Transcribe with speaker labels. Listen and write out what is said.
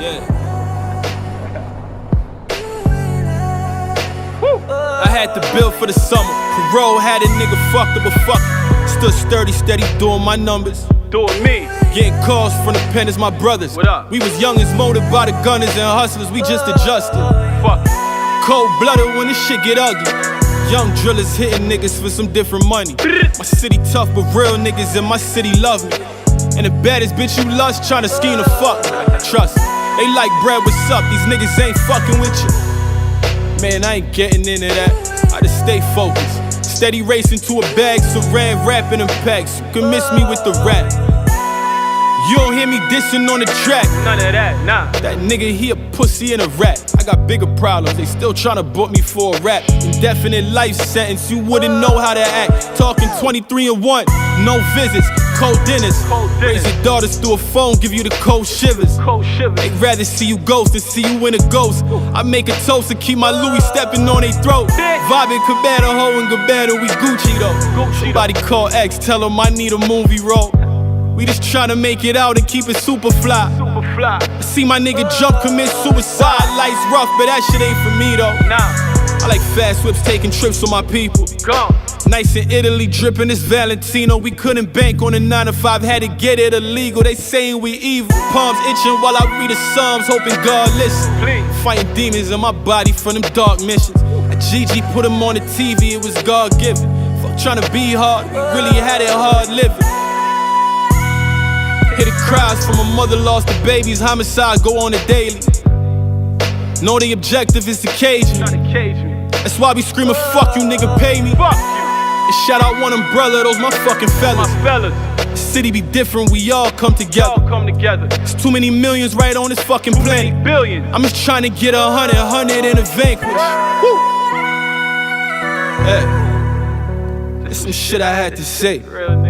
Speaker 1: Yeah. I had to build for the summer. Parole had a nigga fucked up, but fuck it. Stood sturdy, steady doing my numbers.
Speaker 2: Doing me.
Speaker 1: Getting calls from the pen as my brothers.
Speaker 2: What up?
Speaker 1: We was youngins, molded by the gunners and hustlers. We just adjusted.
Speaker 2: Fuck.
Speaker 1: Cold-blooded when this shit get ugly. Young drillers hitting niggas for some different money. My city tough, but real niggas in my city love me. And the baddest bitch you lust tryna scheme to fuck me. Trust me, they like bread, what's up? These niggas ain't fucking with you. Man, I ain't getting into that. I just stay focused. Steady racing to a bag, saran wrapping them packs. You can miss me with the rap. You don't hear me dissing on the track.
Speaker 2: None of that, nah.
Speaker 1: That nigga, he a pussy and a rat. I got bigger problems, they still tryna book me for a rap. Indefinite life sentence, you wouldn't know how to act. Talking 23 and 1, no visits, cold dinners. Raise your daughters through a phone, give you the cold shivers. They'd rather see you ghost than see you in a ghost. I make a toast to keep my Louis stepping on they throat. Vibing Cabana, hoe and Gabbana, we Gucci though. Somebody call X, tell him I need a movie role. We just tryna make it out and keep it super fly. I see my nigga jump, commit suicide. Life's rough, but that shit ain't for me though.
Speaker 2: Nah.
Speaker 1: I like fast whips, taking trips with my people.
Speaker 2: Go.
Speaker 1: Nice in Italy, dripping this Valentino. We couldn't bank on a 9 to 5, had to get it illegal. They saying we evil. Palms itching while I read the Psalms, hoping God listen.
Speaker 2: Please.
Speaker 1: Fighting demons in my body from them dark missions. A GG put him on the TV, it was God given. Fuck tryna be hard, we really had it hard living. Hear the cries from a mother lost the babies, homicides go on the daily. Know the objective is to cage me.
Speaker 2: Trying to cage me.
Speaker 1: That's why we screaming, fuck you, nigga, pay me.
Speaker 2: Fuck you.
Speaker 1: And shout out one umbrella, those my fucking fellas.
Speaker 2: My fellas.
Speaker 1: The city be different, we all come together.
Speaker 2: All come together.
Speaker 1: There's too many millions right on this fucking planet.
Speaker 2: Billions.
Speaker 1: I'm just trying to get 100 in a vanquish. Woo. Hey, there's some shit I had to say.
Speaker 2: Real nigga.